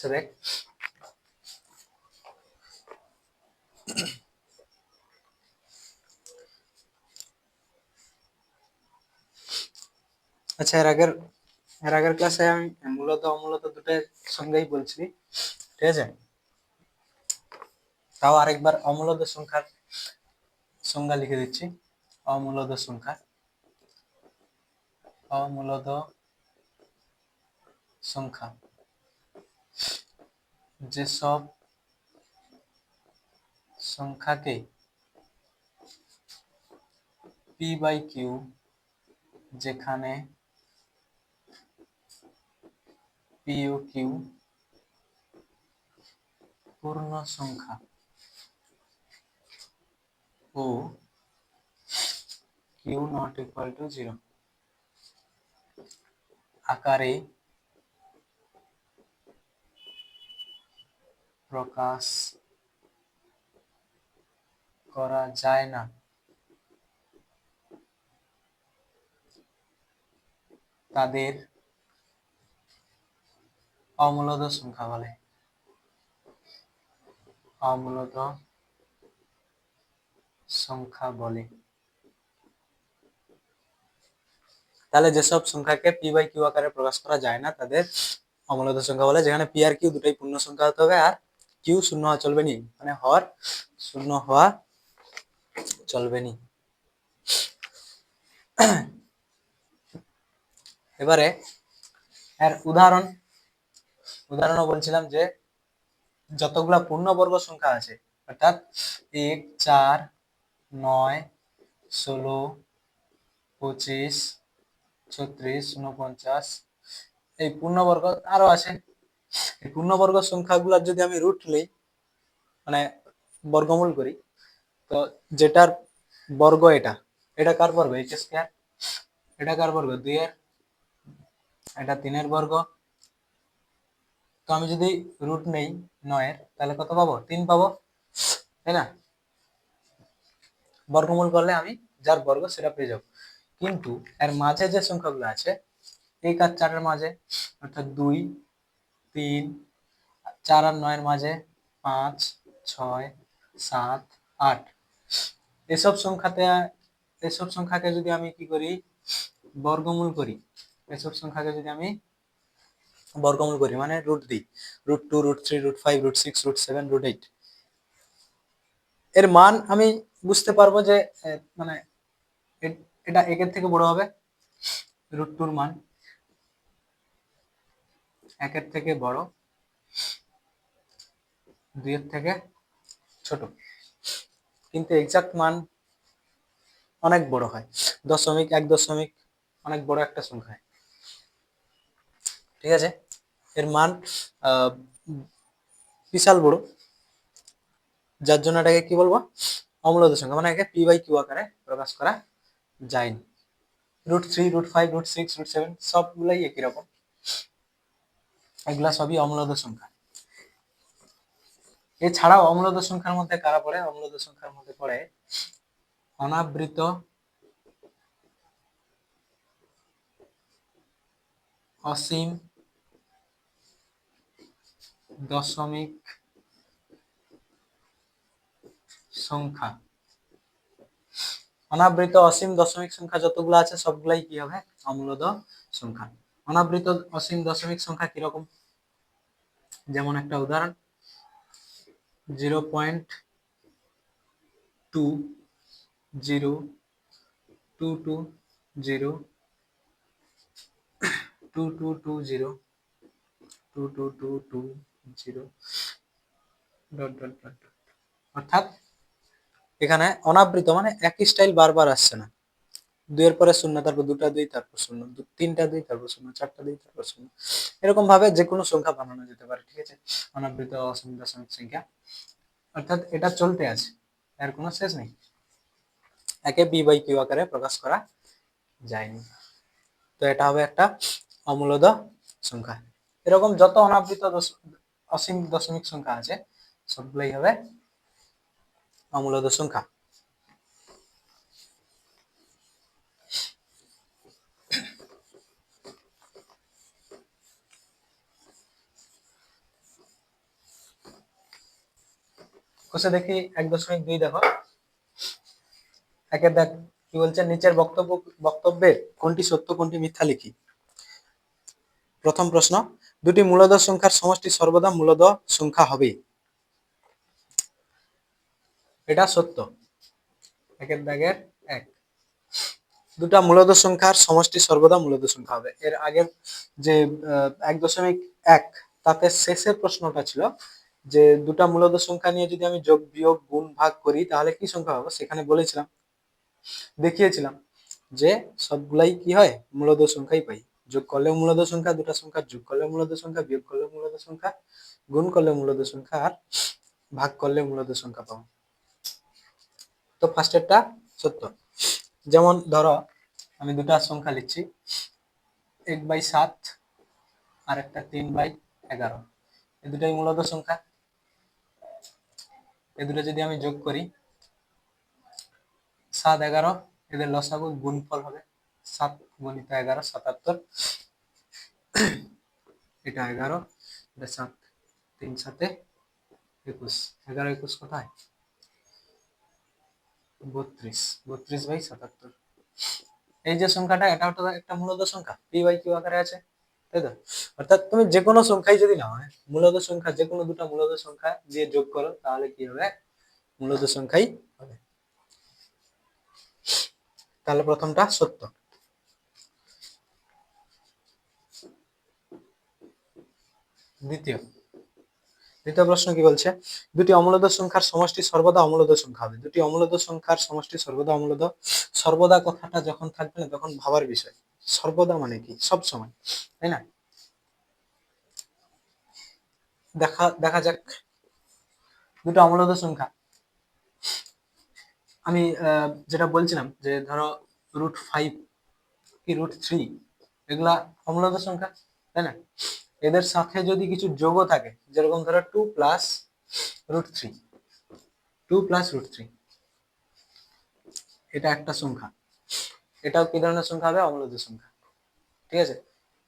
আচ্ছা দেখ, আচ্ছা এর আগের ক্লাসে আমি মূলত অমূলত দুটোর সঙ্গেই বলছি, ঠিক আছে? তাও আরেকবার অমূলত সংখ্যার সংজ্ঞা লিখে দিচ্ছি। অমূলত সংখ্যা, অমূলত সংখ্যা যেসব সংখ্যাকে পি বাই কিউ, যেখানে পি ও কিউ পূর্ণ সংখ্যা O Q not equal to 0 আকারে প্রকাশ করা যায় না, তাদের অমূলত সংখ্যা বলে। অমূলত সংখ্যা বলে। তাহলে যেসব সংখ্যাকে পি বাই কিউ আকারে প্রকাশ করা যায় না তাদের অমূলত সংখ্যা বলে, যেখানে পি আর কিউ দুটোই পূর্ণ সংখ্যা হতে হবে আর কিউ শূন্য হওয়া চলবে নি, মানে হর শূন্য হওয়া চলবে নি। এবারে এর উদাহরণও বলছিলাম যে যতগুলা পূর্ণবর্গ সংখ্যা আছে, অর্থাৎ 1, 4, 9, 16, 25, 36, 49, এই পূর্ণবর্গ আরো আছে। এই পূর্ণবর্গ সংখ্যাগুলোর যদি আমি রুট নেই, মানে বর্গমূল করি, তো যেটার বর্গ এটা কার বর্গ? H square. এটা কার বর্গ? 2 এর। এটা 3 এর বর্গ। তো আমি যদি রুট নেই 9 এর, তাহলে কত পাবো? 3 পাবো, তাই না? বর্গমূল করলে আমি যার বর্গ সেটা পেয়ে যাবো। কিন্তু এর মাঝে যে সংখ্যাগুলো আছে, 1 আর 4 এর মাঝে, অর্থাৎ 2, 3, 4 আর 9 এর মাঝে 5, 6, 7, 8, এসব সংখ্যাকে যদি আমি কি করি? বর্গমূল করি। এসব সংখ্যাকে যদি আমি বর্গমূল করি মানে রুট দিই, √2, √3, √5, √6, √7, √8, এর মান আমি বুঝতে পারবো যে মানে এটা 1 এর থেকে বড় হবে। √2 এর মান 1 এর থেকে বড়, 2 এর থেকে ছোট। কিন্তু এক্সাক্ট মান অনেক বড় হয়, দশমিক, 1 দশমিক, অনেক বড় একটা সংখ্যা, ঠিক আছে? এর মান বিশাল বড়, যার জন্য এটাকে কি বলবো? অমূলত সংখ্যা, মানে একে পি বাই কিউ আকারে প্রকাশ করা যায়নি। √3, √5, √6, √7 সবগুলাই একই রকম, এগুলা সবই অমূলত সংখ্যা। এছাড়াও অমূলত সংখ্যার মধ্যে কারা পড়ে? অমূলত সংখ্যার মধ্যে পড়ে অনাবৃত অসীম দশমিক সংখ্যা। অনাবৃত অসীম দশমিক সংখ্যা যতগুলো আছে সবগুলাই কি হবে? অমূলত সংখ্যা। অনাবৃত অসীম দশমিক সংখ্যা কিরকম? যেমন একটা উদাহরণ, 0.2, 0.2, 2, 2, 2, 0, 2, 2, 2, 2, 2, অর্থাৎ এখানে অনাবৃত মানে একই স্টাইল বারবার আসছে না। 2 এর পরে 0, তারপর 2টা 2, তারপর 0, 3টা 2, তারপর 0, 4টা 2, তারপর 0, এরকম ভাবে যে কোনো সংখ্যা বানানো যেতে পারে, ঠিক আছে? অনাবৃত অসীম দশমিক সংখ্যা, অর্থাৎ এটা চলতে আছে, এর কোনো শেষ নেই, একে বি বাই কিউ আকারে প্রকাশ করা যায়নি। তো এটা হবে একটা অমূলত সংখ্যা। এরকম যত অনাবৃত অসীম দশমিক সংখ্যা আছে সবগুলাই হবে অমূলত সংখ্যা। কোষে দেখি 1.2 দেখো, একের দেখ কি বলছে, নিচের বক্তব্যের কোনটি সত্য কোনটি মিথ্যা লিখি। প্রথম প্রশ্ন, দুটি মূলদ সংখ্যার সমষ্টি সর্বদা মূলদ সংখ্যা হবে। এটা সত্য। একের দাগের 1, দুটা মূলদ সংখ্যার সমষ্টি সর্বদা মূলদ সংখ্যা হবে। এর আগের যে 1.1 তাতে শেষের প্রশ্নটা ছিল যে দুটা মূলদ সংখ্যা নিয়ে যদি আমি যোগ বিয়োগ গুণ ভাগ করি তাহলে কি সংখ্যা হবে, সেখানে বলেছিলাম, দেখিয়েছিলাম যে সবগুলাই কি হয়, মূলদ সংখ্যাই পাই। যোগ করলেও মূলদ সংখ্যা, দুটা সংখ্যা যোগ করলে মূলদ সংখ্যা, বিয়োগ করলে মূলদ সংখ্যা, গুণ করলে মূলদ সংখ্যা, আর ভাগ করলে মূলদ সংখ্যা পাবো। তো ফার্স্টেরটা সত্য। যেমন ধরো আমি দুটা সংখ্যা লিখছি, 1/7 আর একটা 3/11, এই দুটাই মূলদ সংখ্যা। এই দুটো যদি আমি যোগ করি 7, 11, এদের লসাগু গুণফল হবে 7 গুণিত 11 77, এটা 11, এটা 7, 3 7 21, 11 21 কোথায়, 32, 32/77। এই যে সংখ্যাটা, এটা একটা মূলদ সংখ্যা, p/q আকারে আছে, তাই তো? অর্থাৎ তুমি যে কোনো সংখ্যাই যদি নাও, মূলদ সংখ্যা যে কোনো দুটা মূলদ সংখ্যা দিয়ে যোগ করো তাহলে কি হবে, মূলদ সংখ্যাই হবে। তাহলে প্রথমটা সত্য। দ্বিতীয় প্রশ্ন কি বলছে, দুটি অমূলদ সংখ্যার সমষ্টি সর্বদা অমূলদ সংখ্যা হবে। দুটি অমূলদ সংখ্যার সমষ্টি সর্বদা অমূলদ। সর্বদা কথাটা যখন থাকবে না তখন ভাবার বিষয়, সর্বদা মানে কি, সব সময়, তাই না? দেখা যাক, দুটো অমূলদ সংখ্যা আমি যেটা বলছিলাম যে ধরো √5 কি √3, এগুলা অমূলদ সংখ্যা, তাই না? এদের সাথে যদি কিছু যোগও থাকে, যেরকম ধরো 2 + √3, 2 + √3, এটা একটা সংখ্যা, এটাও কি ধরনের সংখ্যা হবে, অমূলদ সংখ্যা। ঠিক আছে,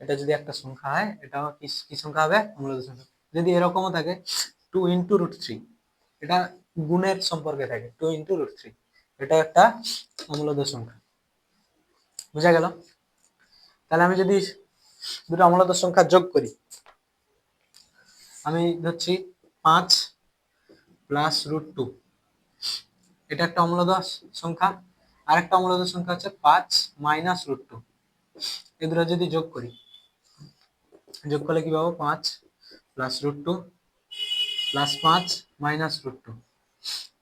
এটা যদি একটা সংখ্যা হয় এটাও কি সংখ্যা হবে, অমূলদ সংখ্যা। যদি এরকমও থাকে 2 × √3, এটা গুণের সম্পর্কে থাকে, 2 × √3, এটা একটা অমূলদ সংখ্যা। বুঝা গেল? তাহলে আমি যদি দুটো অমূলদ সংখ্যা যোগ করি, আমি ধরছি 5 + √2, এটা একটা অমূলদ সংখ্যা। আরেকটা অমূলদ সংখ্যা হচ্ছে 5 - √2, এই দুটো যদি যোগ করি, যোগ করলে কি পাবো, 5 + √2 + 5 - √2,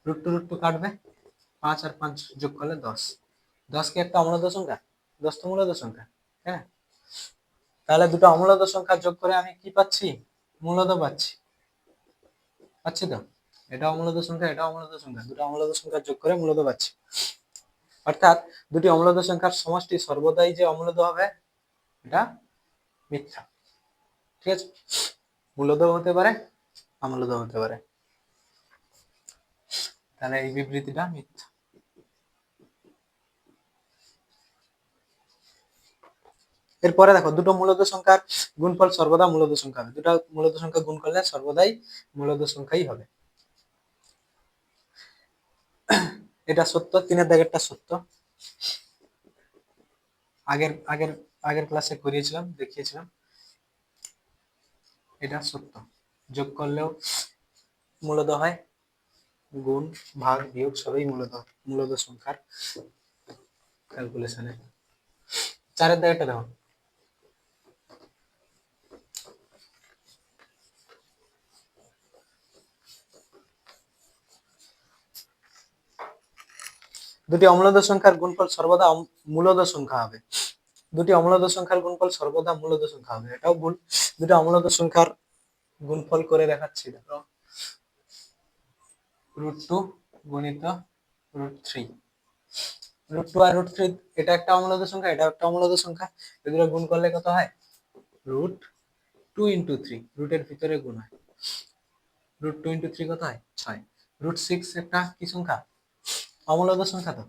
√2 কাটবে, 5 আর 5 যোগ করলে 10, 10 কি একটা অমূলদ সংখ্যা, 10 তো মূলদ সংখ্যা, তাই না? তাহলে দুটো অমূলদ সংখ্যা যোগ করে আমি কি পাচ্ছি, মূলদ পাচ্ছি তো। এটা অমূলদ সংখ্যা, এটা অমূলদ সংখ্যা, দুটো অমূলদ সংখ্যা যোগ করে মূলদ পাচ্ছি। অর্থাৎ দুটি অমূলদ সংখ্যার সমষ্টি সর্বদাই যে অমূলদ হবে এটা মিথ্যা। ঠিক আছে, মূলদ হতে পারে, অমূলদ হতে পারে, তাহলে এই বিবৃতিটা মিথ্যা। এরপরে দেখো, দুটো মূলদ সংখ্যার গুণফল সর্বদা মূলদ সংখ্যা হবে। দুটো মূলদ সংখ্যা গুণ করলে সর্বদাই মূলদ সংখ্যাই হবে, এটা সত্য। 3-এর দাগেরটা সত্য, আগের আগের আগের ক্লাসে করিয়েছিলাম, দেখিয়েছিলাম, এটা সত্য। যোগ করলেও মূলদ হয়, গুণ ভাগ বিয়োগ সবই মূলদ সংখ্যার ক্যালকুলেশনে। 4-এর দাগেরটা দেখো, দুটি অমূলদ সংখ্যার গুণফল সর্বদা মূলদ সংখ্যা হবে। দুটি অমূলদ সংখ্যার গুণফল সর্বদা মূলদ সংখ্যা হবে, এটাও ভুল। দুটি অমূলদ সংখ্যার গুণফল করে দেখাচ্ছি, দেখো, √2 গুণিত √3, √2 আর √3, এটা একটা অমূলদ সংখ্যা, এটা একটা অমূলদ সংখ্যা, এগুলো গুণ করলে কত হয়, √2 × 3, রুটের ভিতরে গুণ হয়, √2 × 3 কত হয়, 6, √6 একটা কি সংখ্যা, অমূলদ সংখ্যা তো,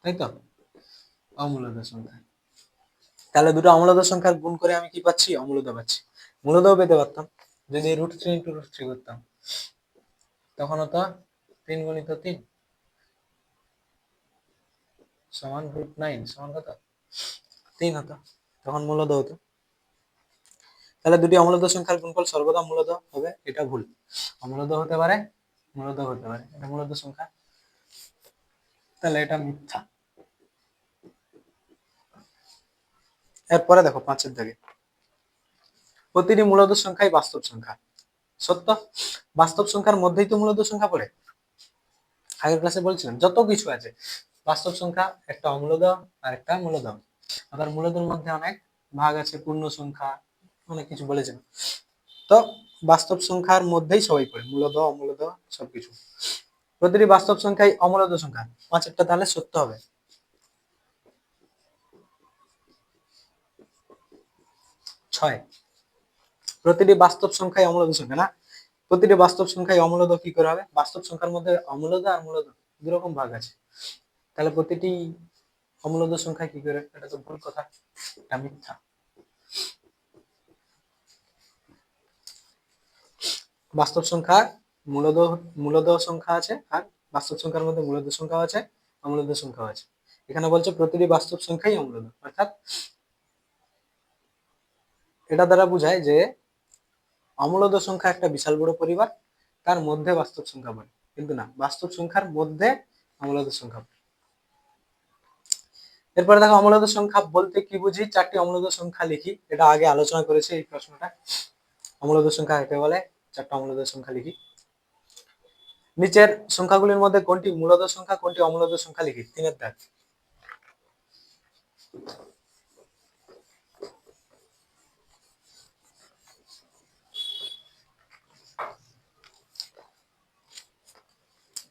তাই তো, অমূলদ সংখ্যা। তাহলে দুটো অমূলদ সংখ্যার গুণ করে আমি কি পাচ্ছি, অমূলদ পাচ্ছি। মূলদও পেতে পারতাম যদি √3 × √3 করতাম, তখন হতো 3 গুণিত 3 সমান √9 সমান কত 3 হতো, তখন মূলদ হতো। তাহলে দুটি অমূলদ সংখ্যার গুণফল সর্বদা মূলদ হবে, এটা ভুল। অমূলদ হতে পারে, মূলদ হতে পারে, এটা মূলদ সংখ্যা, তাহলে এটা মিথ্যা। এরপরে দেখো 5 দাগে, প্রতিটি মূলদ সংখ্যাই বাস্তব সংখ্যা। সত্য, বাস্তব সংখ্যার মধ্যেই তো মূলদ সংখ্যা পড়ে। আগের ক্লাসে বলছিলাম যত কিছু আছে বাস্তব সংখ্যা একটা অমূলদ আর একটা মূলদ। আবার মূলদের মধ্যে অনেক ভাগ আছে, পূর্ণ সংখ্যা, অনেক কিছু বলেছিলাম। তো বাস্তব সংখ্যার মধ্যেই সবাই পড়ে, মূলদ অমূলদ সবকিছু। প্রতিটি বাস্তব সংখ্যাই অমূলদ সংখ্যা, 5 তাহলে সত্য হবে। 6, প্রতিটি বাস্তব সংখ্যাই অমূলদ সংখ্যা না, প্রতিটি বাস্তব সংখ্যাই অমূলদ কি করে হবে? বাস্তব সংখ্যার মধ্যে অমূলদ আর মূলদ দুই রকম ভাগ আছে, তাহলে প্রতিটি অমূলদ সংখ্যা কি করে? এটা তো ভুল কথা, এটা মিথ্যা। বাস্তব সংখ্যা মূলদ মূলদ সংখ্যা আছে, আর বাস্তব সংখ্যার মধ্যে মূলদ সংখ্যা আছে, অমূলদ সংখ্যা আছে। এখানে বলছে প্রতিটি বাস্তব সংখ্যাই অমূলদ, অর্থাৎ এটা দ্বারা বোঝায় যে অমূলদ সংখ্যা একটা বিশাল বড় পরিবার, তার মধ্যে বাস্তব সংখ্যা পড়ে, কিন্তু না, বাস্তব সংখ্যার মধ্যে অমূলদ সংখ্যা পড়ে। এরপরে দেখো অমূলদ সংখ্যা বলতে কি বুঝি, 4টি অমূলদ সংখ্যা লিখি, এটা আগে আলোচনা করেছি এই প্রশ্নটা। অমূলদ সংখ্যা কাকে বলে, 4টা অমূলদ সংখ্যা লিখি। নিচের সংখ্যাগুলির মধ্যে কোনটি মূলদ সংখ্যা, কোনটি অমূলদ সংখ্যা লিখি, 3 দাগ।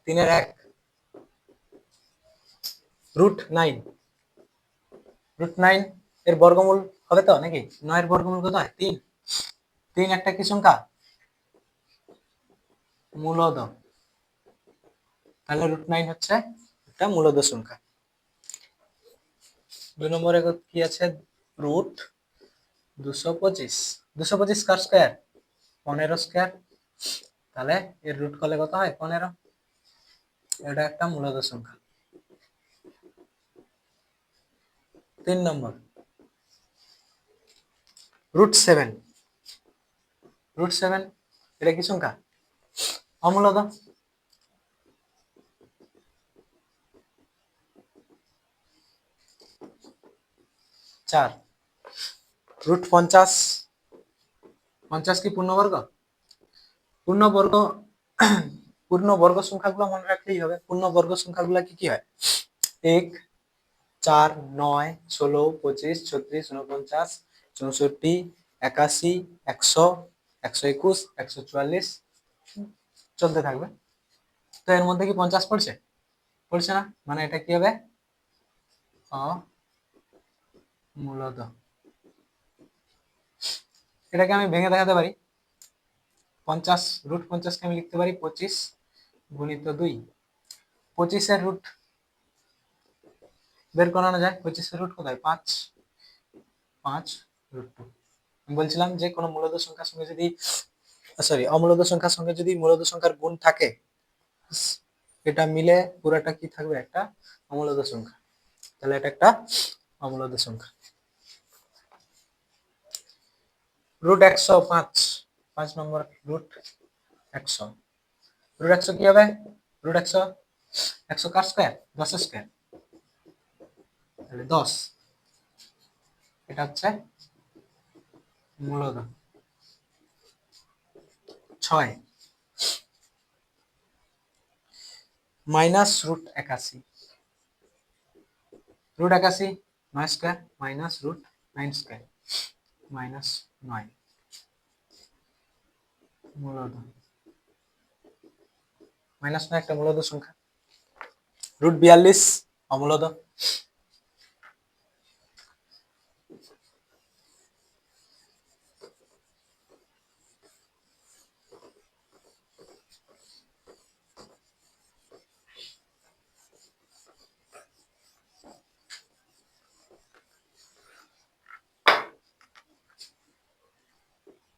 তিনের 1 √9, √9 এর বর্গমূল হবে তো নাকি? 9 এর বর্গমূল কত হয়? 3। 3 একটা কি সংখ্যা? মূলদ, তাহলে √9 হচ্ছে একটা মূলদ সংখ্যা। 2 নম্বরে কি আছে? √225, 225 কার স্কয়ার? 15 স্কয়ার, তাহলে এর রুট করলে কত হয়? 15। এটা একটা মূলদ সংখ্যা। 3 নম্বর √7, √7 এটা কি সংখ্যা? অমূলদ। 4 √50, 50 কি পূর্ণবর্গ? পূর্ণবর্গ পূর্ণবর্গ সংখ্যাগুলো মনে রাখলেই হবে। পূর্ণবর্গ সংখ্যাগুলো কি কি হয়? 1, 4, 9, 16, 25, 36, 49, 64, 81, 100, 121, 144 চলতে থাকবে। তো এর মধ্যে কি 50 পড়ছে? পড়ছে না, মানে এটা কি হবে? অমূলদ। এটাকে আমি ভেঙে দেখাতে পারি। 50 √50 কে আমি লিখতে পারি 25 গুণিত 2। 25 এর রুট বের করানো যায়। 25 এর রুট কোথায়? 5, 5 √2। আমি বলছিলাম যে কোনো মূলদ সংখ্যার সঙ্গে যদি অমূলদ সংখ্যার সঙ্গে যদি মূলদ সংখ্যার গুণ থাকে, এটা মিলে পুরোটা কি থাকবে? একটা অমূলদ সংখ্যা। তাহলে এটা একটা অমূলদ সংখ্যা। √105, 5 নম্বর √100, √100 কি হবে? √100, 100 কার স্কয়ার? 10 এর স্কয়ার, তাহলে 10, এটা হচ্ছে মূলদ। 6 -√81, √81 9 স্কয়ার মাইনাস √9 স্কয়ার, -9 মূলদ। -9 একটা মূলদ সংখ্যা। √42 অমূলদ।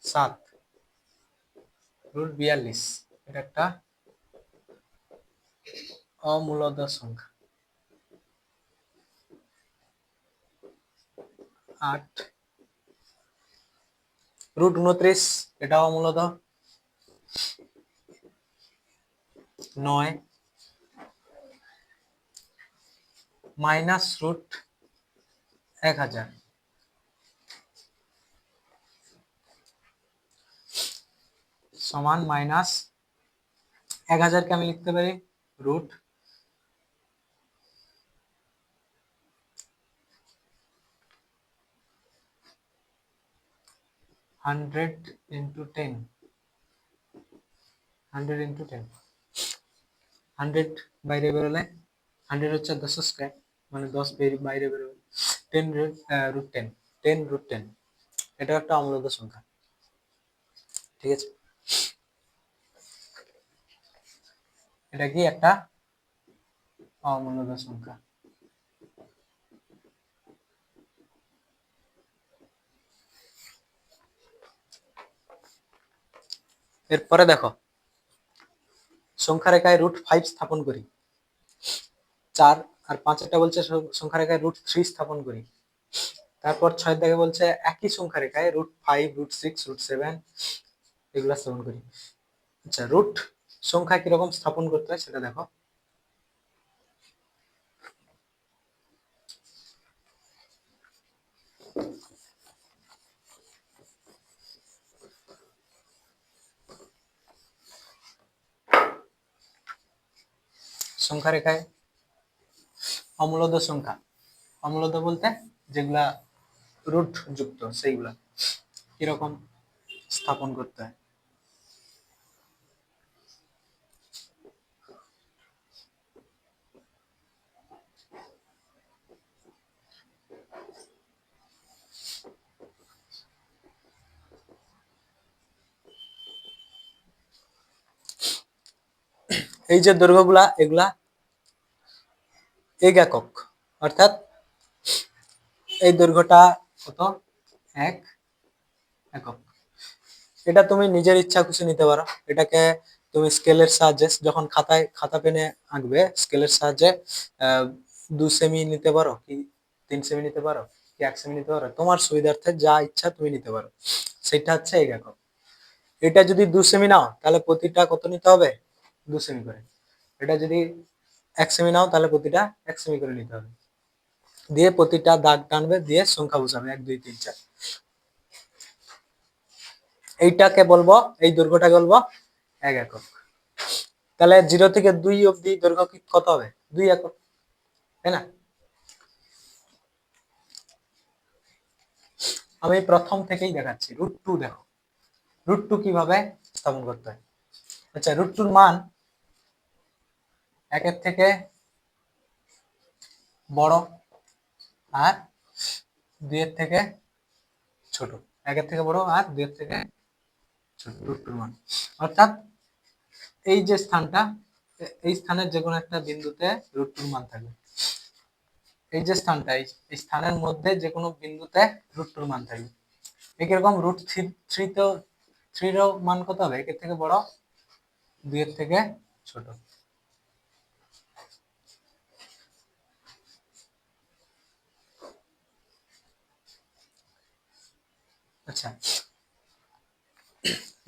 7 √42 এটা একটা অমূলদ সংখ্যা 8 √29 এটাও অমূলদ 9 মাইনাস রুট 1000 সমান মাইনাস 1000 কে আমি লিখতে পারি রুট 100 into 10 100 into 10 100 বাইরে বেরোলে 100 হচ্ছে 10 স্কয়ার মানে 10 বাইরে বেরোবে 10 রুট 10 10 রুট 10 এটা একটা অমূলদ সংখ্যা ঠিক আছে এটা কি একটা অমূলদ সংখ্যা এরপরে দেখো সংখ্যা রেখায় √5 স্থাপন করি 4 আর 5 এটা বলছে সংখ্যা রেখায় √3 স্থাপন করি তারপর 6 দেখে বলছে একই সংখ্যা রেখায় √5 √6 √7 এগুলা স্থাপন করি আচ্ছা রুট সংখ্যা কিরকম স্থাপন করতে হয় সেটা দেখো সংখ্যা রেখায় অমূলদ সংখ্যা অমূলদ বলতে যেগুলা রুট যুক্ত সেইগুলা কিরকম স্থাপন করতে হয় এই যে দৈর্ঘ্যগুলা এগুলা একক অর্থাৎ এই দৈর্ঘ্যটা কত 1 একক এটা তুমি নিজের ইচ্ছা খুশি নিতে পারো এটাকে তুমি স্কেলের সাহায্যে যখন খাতা পেনে আঁকবে স্কেলের সাহায্যে 2 সেমি নিতে পারো কি 3 সেমি নিতে পারো কি 1 সেমি নিতে পারো তোমার সুবিধার্থে যা ইচ্ছা তুমি নিতে পারো সেটা হচ্ছে একক এটা যদি 2 সেমি নাও তাহলে প্রতিটা কত নিতে হবে 2 সেমি করে এটা যদি 1 সেমি নাও তাহলে প্রতিটা 1 সেমি করে নিতে হবে দিয়ে প্রতিটা দাগ টানবে দিয়ে সংখ্যা বসাবে 1 2 3 4 এইটাকে বলবো এই দৈর্ঘ্যটাকে বলবো 1 একক তাহলে 0 থেকে 2 অবধি দৈর্ঘ্য কত হবে 2 একক তাই না আমি প্রথম থেকেই দেখাচ্ছি √2 দেখো √2 কিভাবে স্থাপন করতে হয় আচ্ছা √2 এর মান 1 এর থেকে বড় আর 2 এর থেকে ছোট 1 এর থেকে বড় আর 2 এর থেকে ছোট √2 এর মান অর্থাৎ এই যে স্থানটা এই স্থানের যে কোনো একটা বিন্দুতে √2 এর মান থাকবে এই যে স্থানটা এই স্থানের মধ্যে যে কোনো বিন্দুতে √2 এর মান থাকবে একইরকম √3 তো 3 এর মান কত হবে 1 এর থেকে বড় 2 এর থেকে ছোট আচ্ছা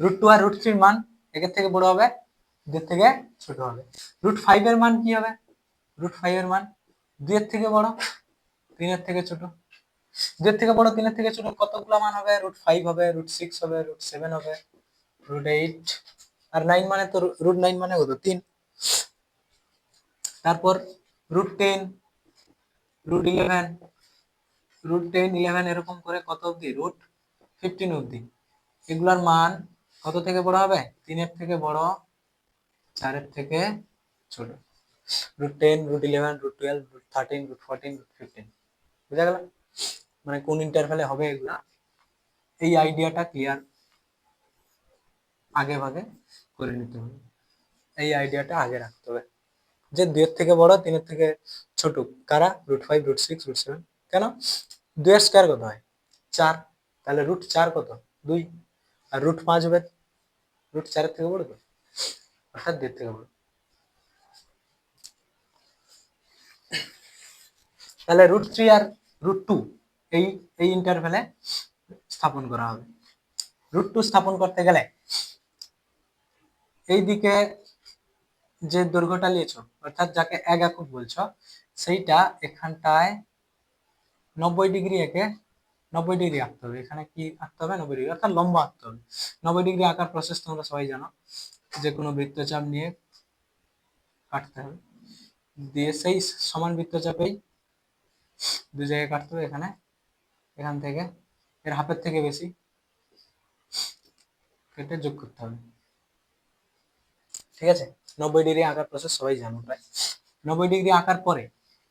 √2 আর √3 এর মান 1 এর থেকে বড় হবে 2 এর থেকে ছোট হবে √5 এর মান কি হবে √5 এর মান 2 এর থেকে বড় 3 এর থেকে ছোট 2 এর থেকে বড় 3 এর থেকে ছোট কতগুলো মান হবে √5 হবে √6 হবে √7 হবে √8 আর 9 মানে তো √9 মানে কত 3 তারপর √10 √11 √10 11 এরকম করে কত অবধি √15 অবধি এগুলার মান কত থেকে বড় হবে 3 এর থেকে বড় 4 এর থেকে ছোট √10 √11 √12 √13 √14 √15 বুঝা গেল মানে কোন ইন্টারভ্যালে হবে এগুলা এই আইডিয়াটা ক্লিয়ার আগে ভাগে করে নিতে হবে এই আইডিয়াটা আগে রাখতে হবে যে 2 এর থেকে বড় 3 এর থেকে ছোট কারা √5 √6 √7 কেন 2 এর স্কয়ার কত হয় 4 তাহলে √4 কত 2 আর √5 হবে √4 এর থেকে বড় তো অর্থাৎ 2 এর থেকে বড় তাহলে √3 আর √2 এই এই ইন্টারভ্যালে স্থাপন করা হবে। √2 স্থাপন করতে গেলে এই দিকে যে দৈর্ঘ্যটা নিয়েছো অর্থাৎ যাকে 1 একক বলছো সেইটা এখানটায় 90 ডিগ্রি একে 90 ডিগ্রি আঁকতে হবে। এখানে কি আঁকতে হবে? 90 ডিগ্রি, অর্থাৎ লম্বা আঁকতে হবে। 90 ডিগ্রি আঁকার প্রসেস তোমরা সবাই জানো, যে কোনো বৃত্তচাপ নিয়ে কাটতে হবে, দিয়ে সেই সমান বৃত্তচাপেই দু জায়গায় কাটতে হবে। এখানে এখান থেকে এর হাফের থেকে বেশি কেটে যোগ করতে হবে। ঠিক আছে, 90 ডিগ্রি আঁকার প্রসেস সবাই জানো প্রায়। 90 ডিগ্রি আঁকার পরে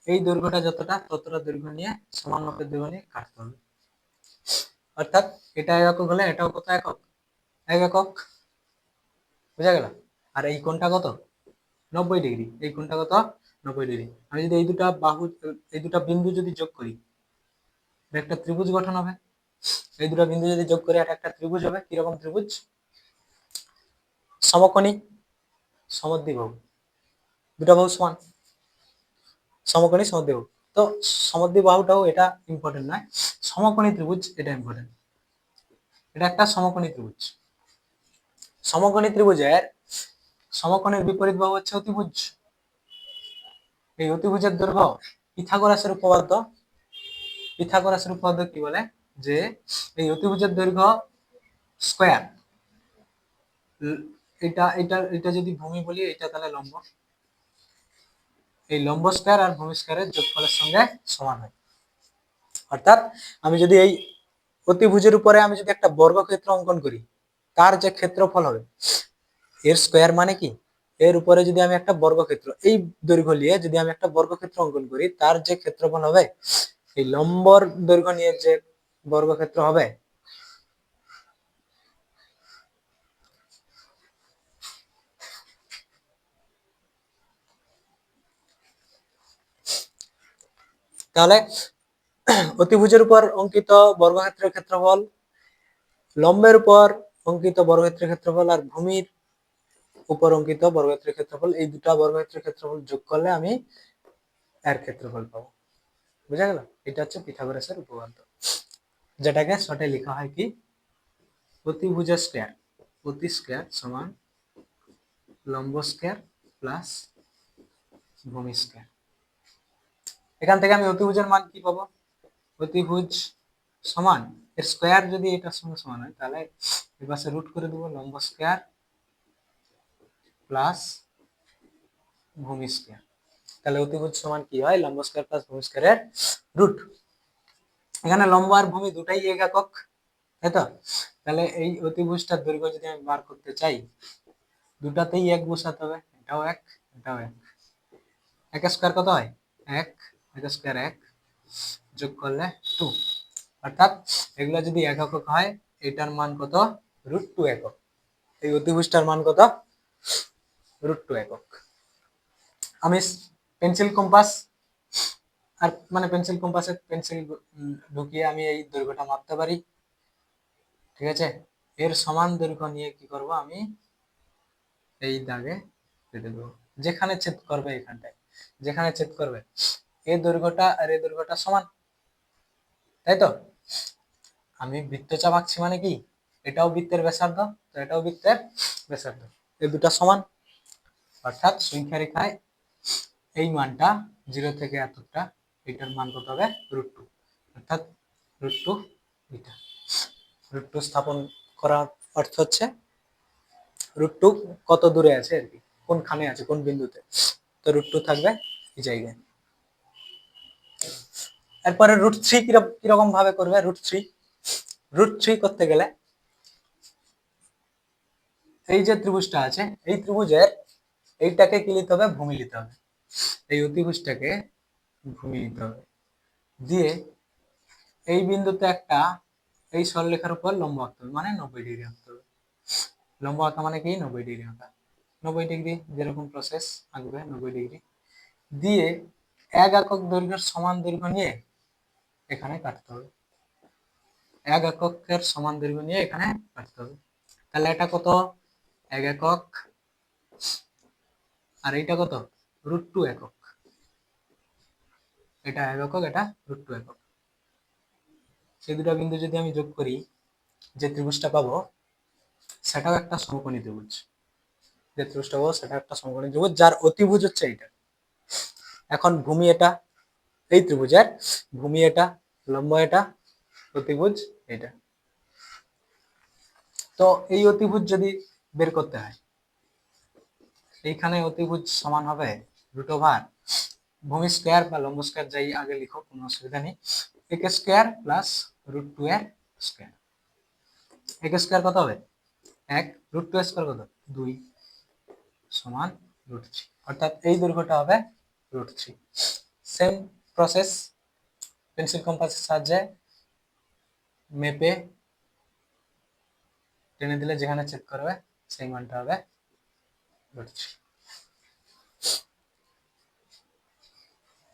এই দৈর্ঘ্যটা যতটা ততটা দৈর্ঘ্য নিয়ে সমান মাপের দৈর্ঘ্য নিয়ে কাটতে হবে। অর্থাৎ এটা 1 একক হলে এটাও কত একক? 1 একক। বুঝা গেল? আর এই কোণটা কত? 90 ডিগ্রি। এই কোণটা কত? 90 ডিগ্রি। আমি যদি এই দুটা বাহু, এই দুটা বিন্দু যদি যোগ করি, একটা ত্রিভুজ গঠন হবে। এই দুটো বিন্দু যদি যোগ করি এটা একটা ত্রিভুজ হবে। কিরকম ত্রিভুজ? সমকোণী, সমদ্বিবাহু। দুটো বাহু সমান, সমকোণী সমদ্বিবাহু। তো সমদ্বিবাহুটাও এটা ইম্পর্টেন্ট নয়, সমকোণী ত্রিভুজ এটা ইম্পর্টেন্ট। এটা একটা সমকোণী ত্রিভুজ। সমকোণী ত্রিভুজের সমকোণের বিপরীত বাহু হচ্ছে অতিভুজ। এই অতিভুজের দৈর্ঘ্য পিথাগোরাসের উপপাদ্য, পিথাগোরাসের উপপাদ্য কি বলে? যে এই অতিভুজের দৈর্ঘ্য স্কয়ার, এটা এটা এটা যদি ভূমি বলি, এটা তাহলে লম্ব, এই লম্ব স্কয়ার আর ভূমি স্কয়ারের যোগফলের সঙ্গে সমান হয়। অর্থাৎ আমি যদি এই অতিভুজের উপরে আমি যদি একটা বর্গক্ষেত্র অঙ্কন করি, তার যে ক্ষেত্রফল হবে এর স্কয়ার মানে কি? এর উপরে যদি আমি একটা বর্গক্ষেত্র এই দৈর্ঘ্য নিয়ে যদি আমি একটা বর্গক্ষেত্র অঙ্কন করি, তার যে ক্ষেত্রফল হবে এই লম্বর দৈর্ঘ্য নিয়ে যে বর্গক্ষেত্র হবে, তাহলে অতিভুজের উপর অঙ্কিত বর্গক্ষেত্রের ক্ষেত্রফল, লম্বের উপর অঙ্কিত বর্গক্ষেত্রের ক্ষেত্রফল আর ভূমির উপর অঙ্কিত বর্গক্ষেত্রের ক্ষেত্রফল, এই দুটা বর্গক্ষেত্রের ক্ষেত্রফল যোগ করলে আমি এর ক্ষেত্রফল পাবো। বুঝা গেল? এটা হচ্ছে পিথাগোরাসের উপপাদ্য, যেটাকে শর্টে লেখা হয় কি? অতিভুজ স্কয়ার, অতি স্কয়ার সমান লম্ব স্কয়ার প্লাস ভূমি স্কয়ার। এখান থেকে আমি অতিভুজের মান কি পাবো? অতিভুজ সমান এর স্কয়ার যদি এটার সঙ্গে সমান হয়, তাহলে এই পাশে রুট করে দেবো, লম্ব স্কয়ার প্লাস ভূমি স্কয়ার। তাহলে অতিভুজ সমান কি হয়? লম্ব স্কয়ার প্লাস ভূমি স্কয়ারের রুট। এখানে লম্ব আর ভূমি দুটাই 1 একক, তাই তো? তাহলে এই অতিভুজটার দৈর্ঘ্য যদি আমি বার করতে চাই, দুটাতেই 1 বসাতে হবে, এটাও 1 এটাও 1। 1 স্কয়ার কত হয়? 1, 1 স্কয়ার 1, যোগ করলে 2। অর্থাৎ এগুলো যদি 1 একক হয়, এটার মান কত? √2 একক। এই অতিভুজটার মান কত? √2 একক। আমি পেন্সিল কম্পাস আর মানে পেন্সিল কম্পাসে পেন্সিল ঢুকিয়ে আমি এই দৈর্ঘ্যটা মাপতে পারি। ঠিক আছে, এর সমান দৈর্ঘ্য নিয়ে কি করব? আমি এই দাগে কেটে দেবো, যেখানে ছেদ করবে, এখানটায় যেখানে ছেদ করবে এই দৈর্ঘ্যটা আর এই দৈর্ঘ্যটা সমান, তাই তো? আমি বৃত্তচাপ আঁকছি মানে কি? এটাও বৃত্তের ব্যাসার্ধ, তো এটাও বৃত্তের ব্যাসার্ধ, এই দুটা সমান। অর্থাৎ সংখ্যা রেখায় এই মানটা 0 থেকে এতটা, এটার মান কত হবে? √2। অর্থাৎ √2 এটা। √2 স্থাপন করার অর্থ হচ্ছে √2 কত দূরে আছে আর কি, কোনখানে আছে, কোন বিন্দুতে, তো √2 থাকবে এই জায়গায়। এরপরে √3 কিরকম ভাবে করবে? √3 করতে গেলে এই যে ত্রিভুজটা আছে, এই ত্রিভুজের এইটাকে কি নিতে হবে? ভূমি নিতে হবে। এই অতিভুজটাকে ভূমি নিতে হবে, দিয়ে এই বিন্দুতে একটা এই সরলরেখার উপর লম্ব আঁকতে হবে, মানে 90 ডিগ্রি আঁকতে হবে। লম্ব আঁকা মানে কি? 90 ডিগ্রি আঁকা। 90 ডিগ্রি যেরকম প্রসেস আঁকবে, 90 ডিগ্রি দিয়ে 1 একক দৈর্ঘ্যের সমান দৈর্ঘ্য নিয়ে এখানে কাটতে হবে। 1 এককের সমান দৈর্ঘ্য নিয়ে এখানে কাটতে হবে। তাহলে এটা কত? 1 একক, আর এইটা কত? √2 একক। এটা 1 একক, এটা √2 একক। সেই দুটো বিন্দু যদি আমি যোগ করি, যে ত্রিভুজটা পাবো সেটাও একটা সমকোণী ত্রিভুজ। যে ত্রিভুজটা পাবো সেটা একটা সমকোণী ত্রিভুজ, যার অতিভুজ হচ্ছে এইটা। এখন ভূমি এটা, এই ত্রিভুজের ভূমি এটা, লম্ব এটা, অতিভুজ এটা। তো এই অতিভুজ যদি বের করতে হয়, এইখানে অতিভুজ সমান হবে √, ভূমি স্কয়ার বা লম্ব স্কয়ার যাই আগে লিখো, কোনো অসুবিধা নেই। এক স্কয়ার প্লাস √2 এর স্কয়ার। এক স্কয়ার কত হবে 1, √2 স্কয়ার কত 2 সমান √3, অর্থাৎ এই দৈর্ঘ্যটা হবে √3। সেম প্রসেস পেন্সিল কম্পাসের সাহায্যে মেপে টেনে দিলে যেখানে ছেদ করবে সেই মানটা হবে √3।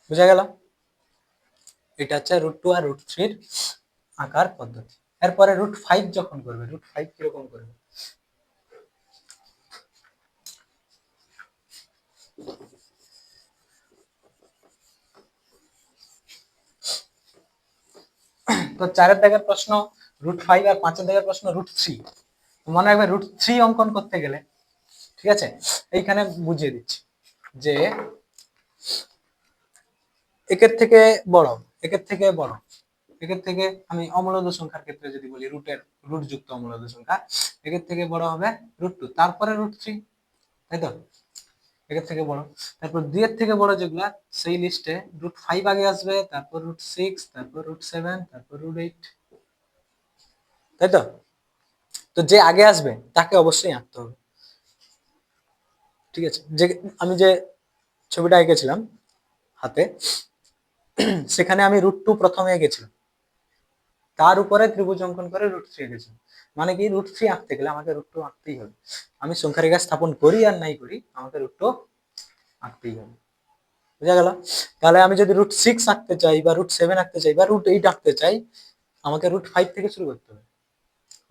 বুঝা গেল? এটা হচ্ছে √2 আর √3 আঁকার পদ্ধতি। এরপরে √5 যখন করবে, √5 কিরকম করবে? তো 4 দাগের প্রশ্ন √5 আর 5 দাগের প্রশ্ন √3। মনে রাখবে √3 অঙ্কন করতে গেলে, ঠিক আছে, এইখানে বুঝিয়ে দিচ্ছি যে একের থেকে বড়, একের থেকে বড়, একের থেকে আমি অমূলদ সংখ্যার ক্ষেত্রে যদি বলি রুট যুক্ত অমূলদ সংখ্যা, একের থেকে বড় হবে √2, তারপরে √3, তাই তো? একের থেকে বড়, তারপর 2 এর থেকে বড় যেগুলা সেই লিস্টে √5 আগে আসবে, তারপর √6, তারপর √7, তারপর √8, তাই তো? তো যে আগে আসবে তাকে অবশ্যই আঁকতে হবে, ঠিক আছে? যে আমি যে ছবিটা এঁকেছিলাম হাতে, সেখানে আমি √2 প্রথমে এঁকেছিলাম, তার উপরে ত্রিভুজ অঙ্কন করে √3 এঁকেছিলাম। মানে কি, √3 আঁকতে গেলে আমাকে √2 আঁকতেই হবে। আমি সংখ্যা রেখা স্থাপন করি আর নাই করি, আমাকে √2 আঁকতেই হবে। বুঝা গেল? তাহলে আমি যদি √6 আঁকতে চাই বা √7 আঁকতে চাই বা √8 আঁকতে চাই, আমাকে √5 থেকে শুরু করতে হবে।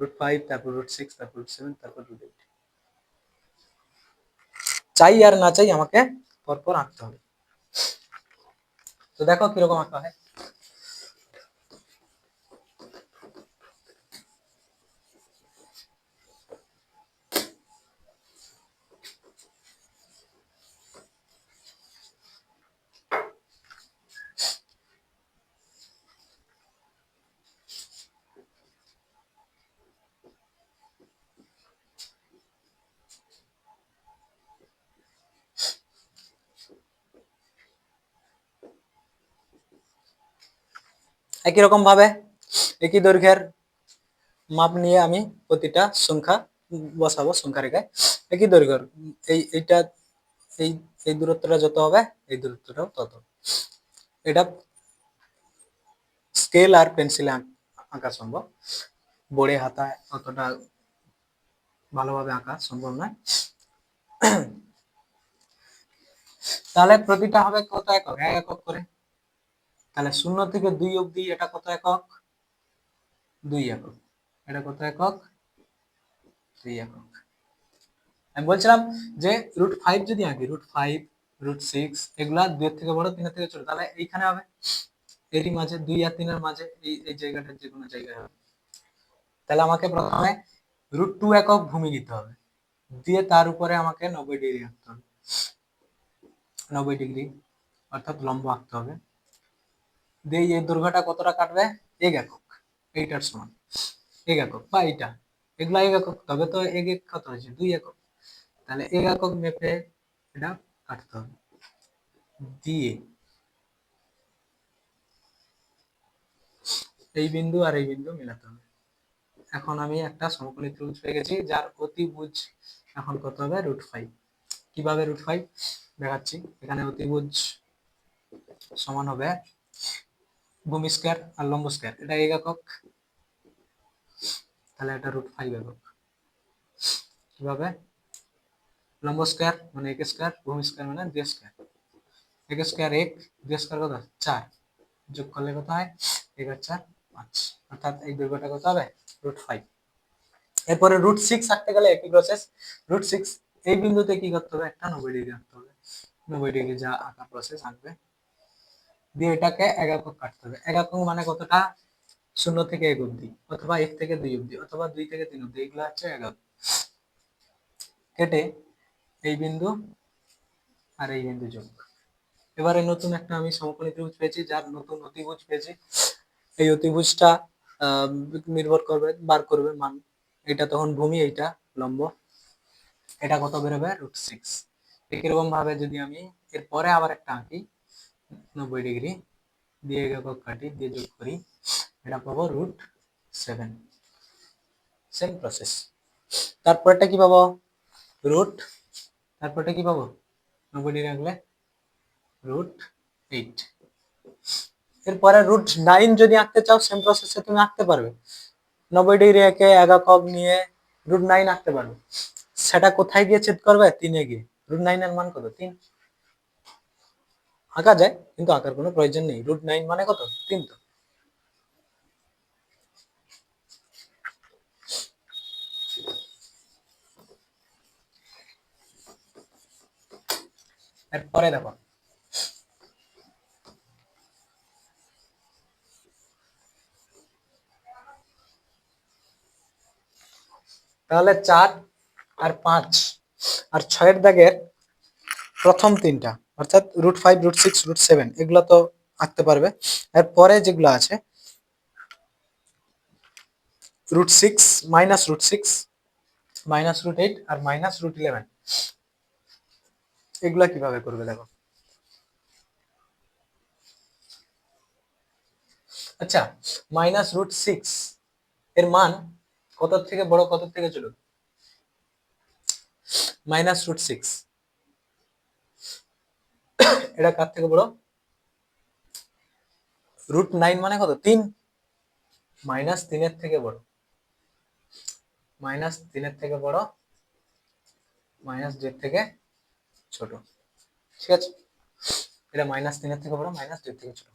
√5, তারপর √6, তারপর √7, তারপর √8, চাই আর না চাই আমাকে পরপর আঁকতে হবে। তো দেখো কিরকম আঁকা হয়। একই রকম ভাবে একই দৈর্ঘ্যের মাপ নিয়ে আমি প্রতিটা সংখ্যা বসাবো সংখ্যা রেখায়। একই দৈর্ঘ্যের এইটা, এই এই দূরত্বটা যত হবে এই দূরত্বটাও তত। এটা স্কেল আর পেন্সিলে আঁকা সম্ভব, বোর্ডে হাতায় অতটা ভালোভাবে আঁকা সম্ভব নয়। তাহলে প্রতিটা হবে কত একক? 1 একক করে। তাহলে 0 থেকে 2 অবধি এটা কত একক? 2 একক। এটা কত একক? 2 একক। আমি বলছিলাম যে √5 যদি আঁকি, √5, √6 এগুলা 2 এর থেকে বড়, 3 এর থেকে ছোট, তাহলে এইখানে হবে এরই মাঝে 2 আর 3 এর মাঝে এই জায়গাটা যে কোনো জায়গায় হবে। তাহলে আমাকে প্রথমে √2 একক ভূমি নিতে হবে, দিয়ে তার উপরে আমাকে 90 ডিগ্রি আঁকতে হবে, 90 ডিগ্রি অর্থাৎ লম্ব আঁকতে হবে। দিয়ে এই দৈর্ঘ্যটা কতটা কাটবে? 1 একক, এইটার সমান 1 একক বা এইটা, এগুলা 1 একক, তবে তো 1 কত হয়েছে 2 একক। তাহলে 1 একক মেপে এটা কাটতে হবে, দিয়ে এই বিন্দু আর এই বিন্দু মিলাতে হবে। এখন আমি একটা সমকোণী ত্রিভুজ পেয়ে গেছি, যার অতিভুজ এখন কত হবে? √5। কিভাবে √5 দেখাচ্ছি। এখানে অতিভুজ সমান হবে ভূমি স্কয়ার আর লম্ব স্কয়ার, এটা 1 একক, তাহলে এটা √5 একক। কিভাবে? লম্ব স্কয়ার মানে 1 স্কয়ার, ভূমি স্কয়ার মানে 2 স্কয়ার। 1 স্কয়ার 1, 2 স্কয়ার কত 4, যোগ করলে কত হয়? 1 আর 4 5, অর্থাৎ এই দৈর্ঘ্যটা কত হবে? √5। এরপরে √6 আঁকতে গেলে একই প্রসেস। √6 এই বিন্দুতে কি করতে হবে? একটা 90 ডিগ্রি আঁকতে হবে, 90 ডিগ্রি যা আঁকা প্রসেস আঁকবে, দিয়ে এটাকে এক একক কাটতে হবে। এক একক মানে কতটা? 0 থেকে 1 অব্দি, অথবা 1 থেকে 2 অব্দি, অথবা 2 থেকে 3 অব্দি, এগুলো হচ্ছে একক। কেটে এই বিন্দু আর এই বিন্দু যোগ। এবারে নতুন একটা আমি সমকোণী ত্রিভুজ পেয়েছি, যার নতুন অতিভুজ পেয়েছি। এই অতিভুজটা নির্ভর করবে, বার করবে মান। এটা তখন ভূমি, এইটা লম্ব। এটা কত বেরোবে? √6। এরকম ভাবে যদি আমি এরপরে আবার একটা আঁকি 90 ডিগ্রি দিয়ে একক কাটি দিয়ে যোগ করি, এটা পাবো √7। Same process. তারপরটা কি পাবো? রুট, তারপরটা কি পাবো? 90 ডিগ্রি আঁকলে √8। এরপরে √9 যদি আঁকতে চাও, সেম প্রসেসে তুমি আঁকতে পারবে। 90 ডিগ্রি একে একক নিয়ে √9 আঁকতে পারবে। সেটা কোথায় গিয়ে ছেদ করবে? 3-এ গিয়ে। √9 এর মান কত? 3। আঁকা যায়, কিন্তু আঁকার কোনো প্রয়োজন নেই। √9 মানে কত? 3। তো এরপরে দেখো, তাহলে 4 আর 5 আর 6 এর দাগের প্রথম তিনটা, অর্থাৎ √5, √6, √7, এগুলো তো আঁকতে পারবে। এরপরে যেগুলো আছে √6, -√6, -√8 আর -√11, এগুলা কিভাবে করবে দেখো। আচ্ছা, -√6 এর মান কত থেকে বড়, কত থেকে ছোট? -√6 এটা কার থেকে বড়? √9 মানে কত? 3। -3 এর থেকে বড়, -3 এর থেকে বড়, -2 এর থেকে ছোট। ঠিক আছে, এটা -3 এর থেকে বড়, -2 এর থেকে ছোট।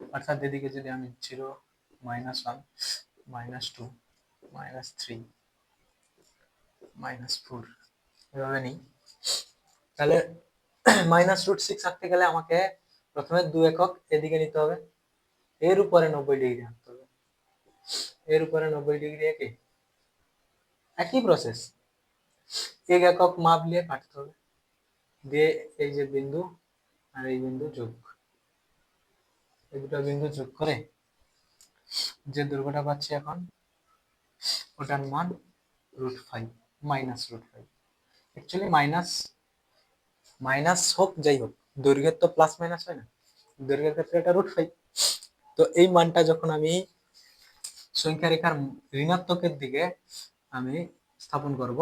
অর্থাৎ এদিকে যদি আমি 0, -1, -2, -3, -4 এভাবে নিই, তাহলে -√6 আঁকতে গেলে আমাকে প্রথমে 2 একক এদিকে নিতে হবে, এর উপরে 90 ডিগ্রি আনতে হবে। এর উপরে 90 ডিগ্রি এঁকে একই প্রসেস, এক একক মাপ নিয়ে কাটতে হবে। দিয়ে এই যে বিন্দু আর এই বিন্দু যোগ, এই দুটো বিন্দু যোগ করে যে দৈর্ঘ্যটা পাচ্ছি এখন, ওটার মান √5, -√5। অ্যাকচুয়ালি মাইনাস মাইনাস হোক যাই হোক, দৈর্ঘ্যের তো প্লাস মাইনাস হয় না, দৈর্ঘ্যের ক্ষেত্রে এটা √5। তো এই মানটা যখন আমি সংখ্যা রেখার ঋণাত্মকের দিকে আমি স্থাপন করব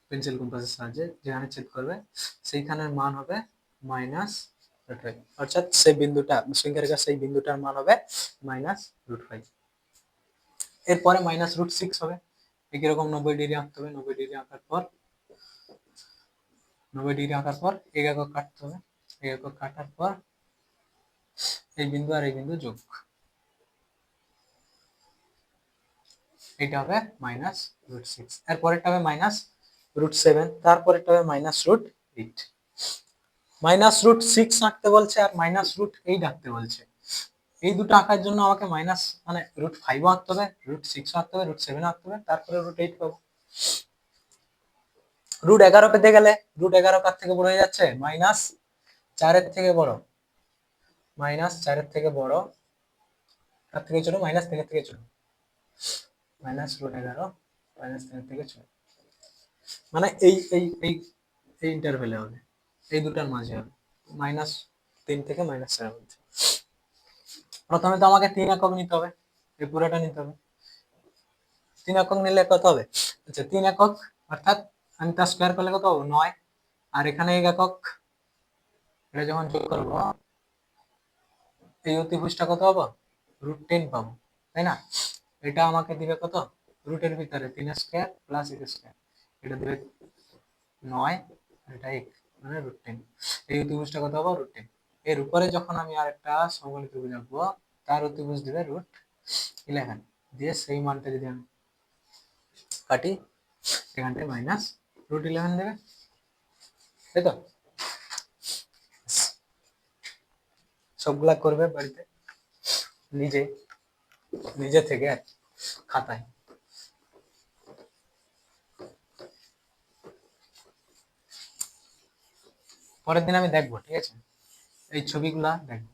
পেন্সিল কম্পাসের সাহায্যে, যেখানে ছেদ করবে সেইখানের মান হবে -√5, অর্থাৎ সেই বিন্দুটা, সংখ্যা রেখার সেই বিন্দুটার মান হবে -√5। এরপরে -√6 হবে, একই রকম 90 ডিগ্রি আঁকতে হবে। 90 ডিগ্রি আঁকার পর 90 ডিগ্রি আঁকার পর এক একক কাটতে হবে। এক একক কাটার পর এই বিন্দু আর এই বিন্দু যোগ, এটা হবে -√6। এরপরেরটা হবে -√7, তারপরেরটা হবে -√8। -√6 আঁকতে বলছে আর -√8 আঁকতে বলছে। এই দুটো আঁকার জন্য আমাকে মাইনাস মানে √5 আঁকতে হবে, √6 আঁকতে হবে, √7 আঁকতে হবে, তারপরে √8 পাবো। √11 পেতে গেলে, √11 কার থেকে বড় হয়ে যাচ্ছে? -4 এর থেকে বড়, -4 এর থেকে বড়, তার থেকে ছোট, -3 এর থেকে ছোট, -√11, -3 এর থেকে ছোট, মানে এই এই এই এই ইন্টারভ্যালে হবে, এই দুটার মাঝে হবে, -3 থেকে -4 এর মধ্যে। প্রথমে তো আমাকে 3 একক নিতে হবে, এই পুরোটা নিতে হবে। 3 একক নিলে কত হবে? আচ্ছা, 3 একক অর্থাৎ আমি তার স্কোয়ার করলে কত হবে? 9। আর এখানে 1 একক, এটা যখন যোগ করবো এই অতিভুজটা কত পাবো? √10 পাবো, তাই না? এটা আমাকে দিবে কত? রুটের ভিতরে 3 স্কোয়ার প্লাস 1 স্কোয়ার, এটা দিবে 9, এটা 1, মানে √10। এই অতিভুজটা কত পাবো? √10। এর উপরে যখন আমি আরেকটা সমকোণী ত্রিভুজ আঁকবো, তার অতিভুজ দিবে √11, দিয়ে সেই মানটা যদি আমি কাটি, এখানটায় -√11 দেবে, তাই তো? সবগুলা করবে বাড়িতে নিজে নিজে থেকে আর কি, খাতায়। পরের দিন আমি দেখবো, ঠিক আছে, এই ছবিগুলা দেখবো।